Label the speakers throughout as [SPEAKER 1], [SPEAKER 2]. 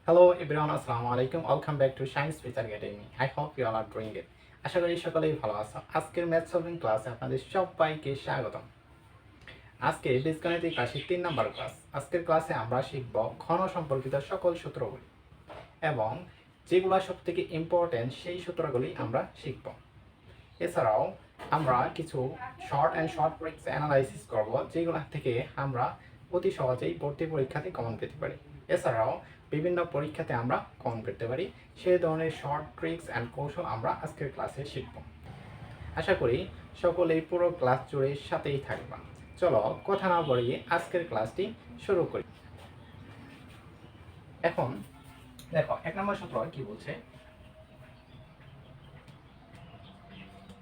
[SPEAKER 1] Hello everyone, আসসালামু আলাইকুম। Welcome back to Shine Speech Academy. I hope you all are doing it. আশা করি সকলেই ভালো আছো। আজকের ম্যাথ সলভিং ক্লাসে আপনাদের সবাইকে স্বাগতম। আজকে বীজগণিত রাশির 3 নম্বর ক্লাস। আজকের ক্লাসে আমরা শিখব ঘন সম্পর্কিত সকল সূত্রগুলি এবং যেগুলো সবথেকে ইম্পর্টেন্ট সেই সূত্রগুলি আমরা শিখব। এছাড়াও আমরা কিছু শর্ট ট্রিক্স অ্যানালাইসিস করব যেগুলো থেকে আমরা অতি সহজেই ভর্তি পরীক্ষাতে কমন পেতে পারি। এছাড়াও বিভিন্ন পরীক্ষাতে আমরা কমন পেতে পারি সেই ধরনের শর্ট ট্রিক্স অ্যান্ড কৌশল আমরা আজকের ক্লাসে শিখব। আশা করি সকলেই পুরো ক্লাস জুড়ে সাথেই থাকবা। চলো কথা না বাড়িয়ে আজকের ক্লাসটি শুরু করি। এখন দেখো 1 নম্বর সূত্র কি বলছে।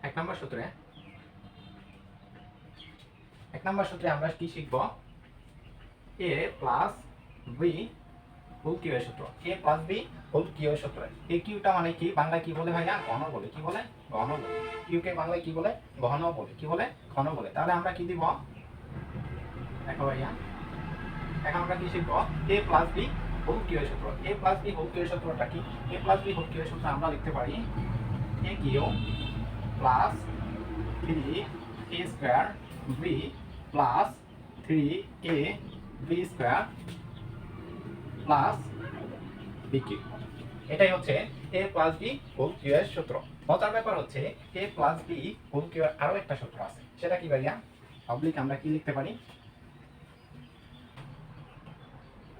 [SPEAKER 1] 1 নম্বর সূত্রে আমরা কি শিখব? a প্লাস b হোল কিউবের সূত্র। a প্লাস b হোল কিউবের সূত্র। এই কিউটা মানে কি? বাংলা কি বলে ভাইয়া? ঘন বলে। কি বলে? ঘন বলে। কিউকে বাংলায় কি বলে? ঘন বলে। কি বলে? ঘন বলে। তাহলে আমরা কি দিব? দেখো ভাইয়া, এখন আমরা কি শিখব? a প্লাস b হোল কিউবের সূত্র। a প্লাস b হোল কিউবের সূত্রটা কি? a প্লাস b হোল কিউবের সূত্র আমরা লিখতে পারি a cube plus 3a square b plus 3a b square plus b cube. এটাই হচ্ছে a প্লাস b হোল কিউবের সূত্র। মজার ব্যাপার হচ্ছে a প্লাস b হোল কিউবের আরো একটা সূত্র আছে। সেটা কি ভাইয়া? পাবলিক আমরা কি লিখতে পারি?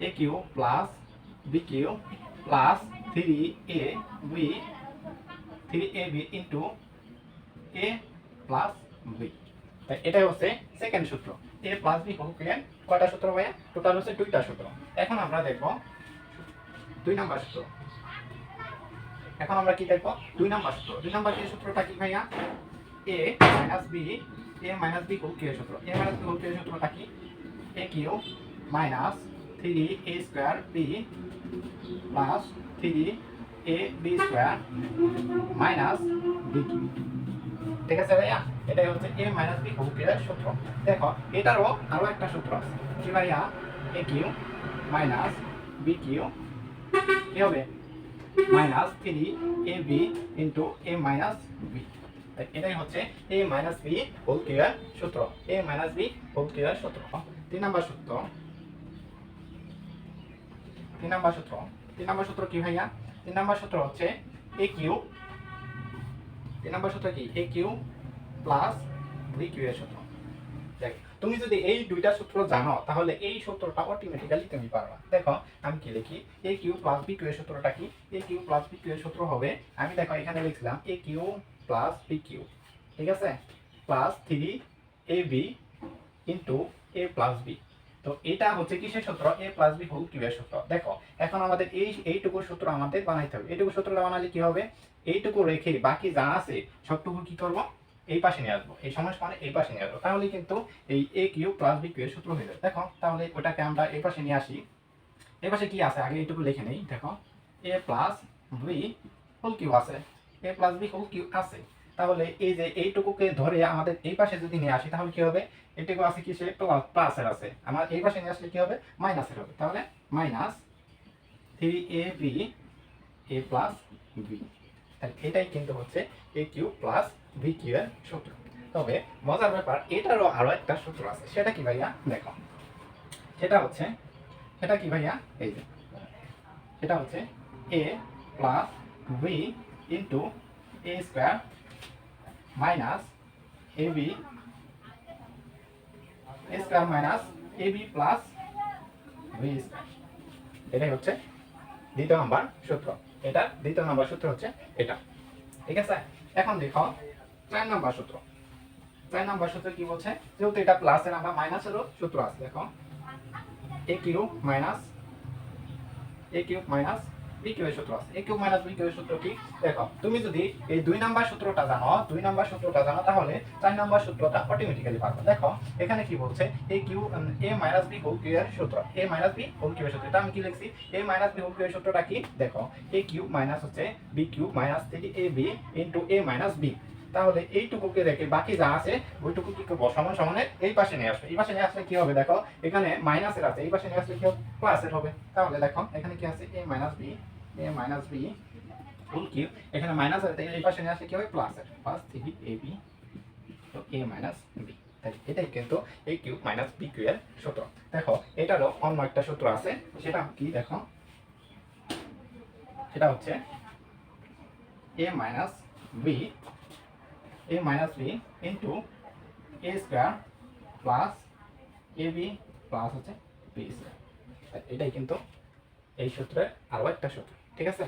[SPEAKER 1] a cube plus b cube plus 3ab into a plus b। এটাই হচ্ছে সেকেন্ড সূত্র। a প্লাস b হোল কিউবের কয়টা সূত্র ভাইয়া? টোটাল হচ্ছে 2টা সূত্র। এখন আমরা দেখব 2 নাম্বার সূত্র। এখন আমরা কি দেখব? 2 নাম্বার সূত্র। 2 নাম্বার সূত্রটা কি ভাইয়া? a মাইনাস b হোল কিউবের সূত্র। a মাইনাস b হোল কিউবের সূত্রটা কি? a cube minus 3a square b plus 3ab square minus b cube. ঠিক আছে ভাইয়া? এটাই হচ্ছে a মাইনাস b হোল কিউবের সূত্র। দেখো এটারও আরো একটা সূত্র আছে। কি ভাইয়া? a cube minus b cube কি হবে? Minus 3ab into a minus b। এটাই হচ্ছে a মাইনাস b হোল কিউবের সূত্র। a মাইনাস b হোল কিউবের সূত্র। 3 নাম্বার সূত্র। 3 নাম্বার সূত্র কি ভাইয়া? 3 নাম্বার সূত্র হচ্ছে a কিউ। 3 নাম্বার সূত্র কি? a cube plus b cube এর সূত্র। দেখ, তুমি যদি এই দুইটা সূত্র জানো তাহলে এই সূত্রটা অটোমেটিক্যালি তুমি পারবা। দেখো আমি কি লিখি? a cube plus b cube এর সূত্রটা কি? a cube plus b cube এর সূত্র হবে, আমি দেখো এখানে লিখলাম a cube plus b cube, ঠিক আছে, plus 3ab into a plus b। তো এটা হচ্ছে কিসের সূত্র? a প্লাস b হোল কিউবের সূত্র। দেখো এখন আমাদের এইটুকু সূত্র আমাদের বানাইতে হবে। এইটুকু সূত্রটা বানালে কি হবে? এইটুকু রেখে বাকি যা আছে সবটুকু কি করব? এই পাশে নিয়ে আসবো। এই সমান সমান এই পাশে নিয়ে আসবো। তাহলে কিন্তু এই a cube plus b cube এর সূত্র হয়ে যাবে। দেখো তাহলে ওটাকে আমরা এই পাশে নিয়ে আসি। এই পাশে কি আছে আগে এইটুকু লিখে নেই। দেখো a plus b whole cube আছে, a plus b whole cube আছে। তাহলে এই যে এইটুকুকে ধরে আমাদের এই পাশে যদি নিয়ে আসি তাহলে কি হবে? এটুকু আছে কি? সে প্লাসের আছে। আমার এই পাশে নিয়ে আসলে কি হবে? মাইনাসের হবে। তাহলে minus 3ab a plus b। তাহলে এটাই কিন্তু হচ্ছে a cube plus b cube এর সূত্র। তবে মজার ব্যাপার, এটারও আরো একটা সূত্র আছে। সেটা কি ভাইয়া? দেখো সেটা কি ভাইয়া? এই যে সেটা হচ্ছে a plus b into a square minus ab a square minus ab plus b square. এটাই হচ্ছে দ্বিতীয় নাম্বার সূত্র। এটা দ্বিতীয় নাম্বার সূত্র হচ্ছে এটা। ঠিক আছে? এখন দেখো 4 নাম্বার সূত্র। 4 নাম্বার সূত্র কি বলছে? যেহেতু এটা প্লাসের আমরা মাইনাসেরও সূত্র আছে। দেখো a cube minus b cube এর সূত্র আছে। a cube minus b cube এর সূত্র কি? দেখো তুমি যদি এই 2 নাম্বার সূত্রটা জানো তাহলে 4 নাম্বার সূত্রটা অটোমেটিক্যালি পারবে। দেখো এখানে কি বলছে? a cube a minus b whole cube এর সূত্র। a minus b whole cube এর সূত্র। এটা আমি কি লিখছি? a minus b whole cube এর সূত্রটা কি? দেখো a কিউব মাইনাস হচ্ছে b cube minus 3ab into a minus b। তাহলে এইটুকুকে রেখে বাকি যা আছে ওইটুকু কি করবো, সমান সমানের এই পাশে নিয়ে আসবে। এই পাশে নিয়ে আসলে কি হবে দেখো, এখানে মাইনাসের আছে, এই পাশে নিয়ে আসলে কি হবে, প্লাসের হবে। তাহলে দেখো এখানে কি আছে, এ মাইনাস বি হোল কিউব, এখানে মাইনাস আছে, এই পাশে নিয়ে আসলে কি হবে, প্লাসের, প্লাস 3ab তো a মাইনাস বি। তাই এটাই কিন্তু a cube minus b cube এর সূত্র। দেখো এটারও অন্য একটা সূত্র আছে, সেটা কি দেখো, সেটা হচ্ছে a minus b into a square plus ab plus হচ্ছে b স্কয়ার। এটাই কিন্তু এই সূত্রের আরো একটা সূত্র, ঠিক আছে।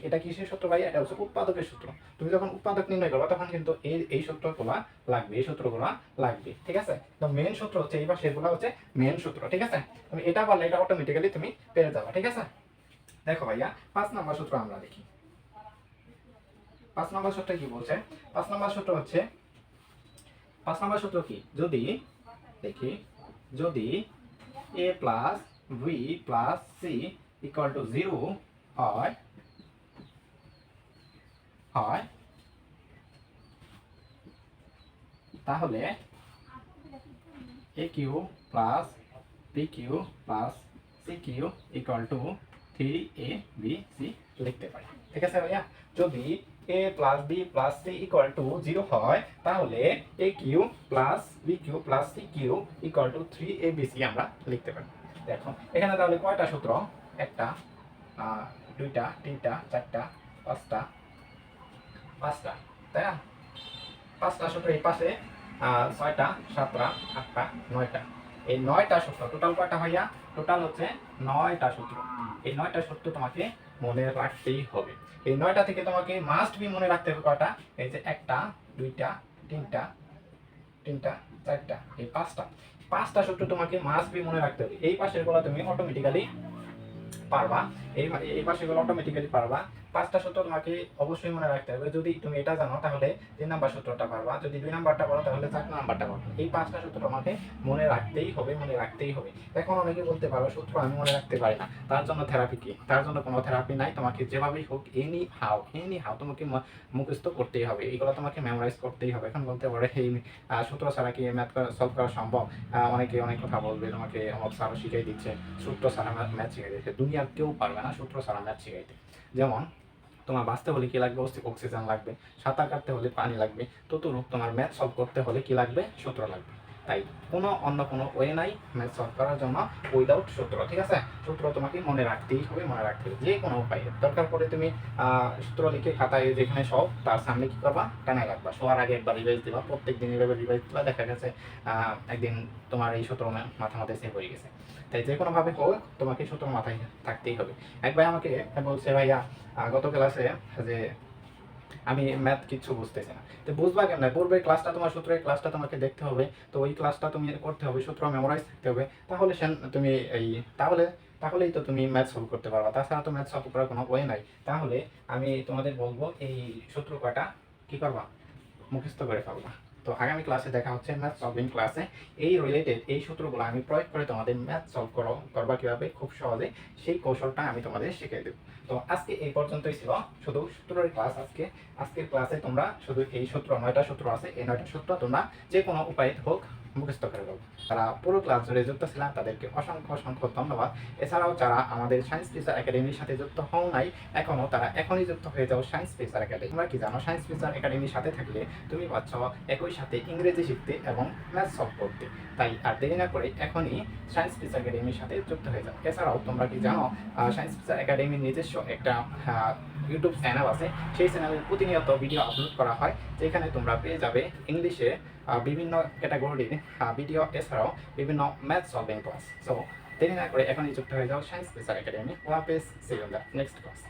[SPEAKER 1] এটা কিসের সূত্র ভাই, এটা হচ্ছে উৎপাদকের সূত্র। তুমি যখন উৎপাদক নির্ণয় করবে তখন কিন্তু এই সূত্রগুলো লাগবে, এই সূত্রগুলো লাগবে, ঠিক আছে। তো মেন সূত্র হচ্ছে এই পাশে, এগুলো হচ্ছে মেন সূত্র, ঠিক আছে। তুমি এটা পারলে এটা অটোমেটিক্যালি তুমি পেরে যাবে, ঠিক আছে। দেখো ভাইয়া 5 নম্বর সূত্র আমরা দেখি। 5 নম্বর সূত্র কি বলছে, 5 নম্বর সূত্র হচ্ছে, 5 নম্বর সূত্র কি, যদি দেখি, যদি a plus b plus c equal to 0 হয়, তাহলে a cube plus b cube plus c cube equal to 3abc লিখতে পারি, ঠিক আছে ভাইয়া। যদি a plus b plus c equal to 0 হয়, তাহলে a cube plus b cube plus c cube equal to 3abc আমরা লিখতে পারি। দেখো এখানে তাহলে কয়টা সূত্র, একটা, দুইটা, তিনটা, চারটা, পাঁচটা, তাই না? 5টা সূত্র এই পাশে, 6টা, 7টা, 8টা, 9টা, এই 9টা সূত্র টোটাল কয়টা ভাইয়া, টোটাল হচ্ছে 9টা সূত্র। এই 9টা সূত্র তোমাকে মনে রাখতেই হবে। এই 9টা থেকে তোমাকে মাস্ট বি মনে রাখতে হবে কয়টা, এই যে একটা, দুইটা, তিনটা, চারটা, এই 5টা সূত্র তোমাকে মাস্ট বি মনে রাখতে হবে। এই পাশের গুলো তুমি অটোমেটিক্যালি পারবা, এই পাশেগুলো অটোমেটিক্যালি পারবা। 5টা সূত্র তোমাকে অবশ্যই মনে রাখতে হবে। যদি তুমি এটা জানো তাহলে 3 নাম্বার সূত্রটা পারবা, যদি 2 নাম্বারটা পারো তাহলে 4 নাম্বারটা পারবা। এই 5টা সূত্র তোমাকে মনে রাখতেই হবে, মনে রাখতেই হবে। এখন অনেকে বলতে পারো সূত্র আমি মনে রাখতে পারি না, তার জন্য থেরাপি কি, তার জন্য কোনো থেরাপি নাই। তোমাকে যেভাবেই হোক এনি হাউ তোমাকে মুখস্থ করতেই হবে, এইগুলো তোমাকে মেমোরাইজ করতেই হবে। এখন বলতে পারো এই সূত্র ছাড়া কি ম্যাথ সলভ করা সম্ভব, অনেকে অনেক কথা বলবে, তোমাকে অমুক স্যারও শিখিয়ে দিচ্ছে, সূত্র ছাড়া ম্যাথ শিখিয়ে দিচ্ছে। দুনিয়ার কেউ পারবে না সূত্র ছাড়া ম্যাথ শিখাইতে। যেমন তোমার বাঁচতে হলে কি লাগবে, অক্সিজেন লাগবে, সাঁতার কাটতে হলে পানি লাগবে, ততরূপ তোমার ম্যাথ সলভ করতে হলে কি লাগবে, সূত্র লাগবে। তাই অন্য কোনো ওয়ে নাই ম্যাথ সলভ করার জন্য উইদাউট সূত্র, ঠিক আছে। সূত্র তোমাকে মনে রাখতেই হবে, মনে রাখতে হবে যে কোনো উপায়ে। দরকার পড়ে তুমি সূত্র লিখে খাতায় যেখানে সব তার সামনে কি করবা, টানায় রাখবা, শোয়ার আগে একবার রিভাইজ দিবা, প্রত্যেক দিন এভাবে রিভাইজ দিবা, দেখা গেছে একদিন তোমার এই সূত্র মাথা মাথায় সেভ হয়ে গেছে। তাই যে কোনোভাবে হোক তোমাকে সূত্র মাথায় থাকতেই হবে। এক ভাই আমাকে বলছে, ভাইয়া গত ক্লাসে যে আমি ম্যাথ কিছু বুঝতেছি না, তো বুঝবা কেমন, পূর্বের ক্লাসটা তোমার সূত্রের ক্লাসটা তোমাকে দেখতে হবে, তো ওই ক্লাসটা তুমি করতে হবে, সূত্র মেমোরাইজ থাকতে হবে, তাহলে তুমি এই তাহলেই তো তুমি ম্যাথ সলভ করতে পারবা। তাছাড়া তো ম্যাথ সলভ করার কোনো ওয়ে নাই। তাহলে আমি তোমাদের বলবো এই সূত্র কয়টা কি করবা, মুখস্থ করে ফেলবা। তো আগামী ক্লাসে দেখা হচ্ছে ম্যাথ সলভিং ক্লাসে। এই রিলেটেড এই সূত্রগুলো আমি প্রয়োগ করে তোমাদের ম্যাথ সলভ করবা কিভাবে খুব সহজে, সেই কৌশলটা আমি তোমাদের শিখিয়ে দেবো। তো আজকে এই পর্যন্তই ছিল শুধু সূত্রের ক্লাস। আজকের ক্লাসে তোমরা শুধু এই সূত্র 9টা সূত্র আছে, এই 9টা সূত্র তোমরা যে কোনো উপায়ে হোক মুখস্থ করে দেবো। তারা পুরো ক্লাস জুড়ে যুক্ত ছিলাম, তাদেরকে অসংখ্য ধন্যবাদ। এছাড়াও যারা আমাদের সায়েন্স ফিচার একাডেমির সাথে যুক্ত হও নাই এখনও, তারা এখনই যুক্ত হয়ে যাও সায়েন্স ফিচার একাডেমি। তোমরা কি জানো, সায়েন্স ফিচার একাডেমির সাথে থাকলে তুমি পাচ্ছ একই সাথে ইংরেজি শিখতে এবং ম্যাথ সলভ করতে। তাই আর দেরি না করে এখনই সায়েন্স ফিচার একাডেমির সাথে যুক্ত হয়ে যাও। এছাড়াও তোমরা কি জানো, সায়েন্স ফিচার একাডেমির নিজস্ব একটা ইউটিউব চ্যানেল আছে, সেই চ্যানেলে প্রতিনিয়ত ভিডিও আপলোড করা হয়, যেখানে তোমরা পেয়ে যাবে ইংলিশে বিভিন্ন ক্যাটাগরির ভিডিও, এছাড়াও বিভিন্ন ম্যাথ সলভিং ক্লাস। সো দেরি না করে এখনই যুক্ত হয়ে যাও সায়েন্স ফিচার একাডেমি। ওয়াপেস, see you in the next class.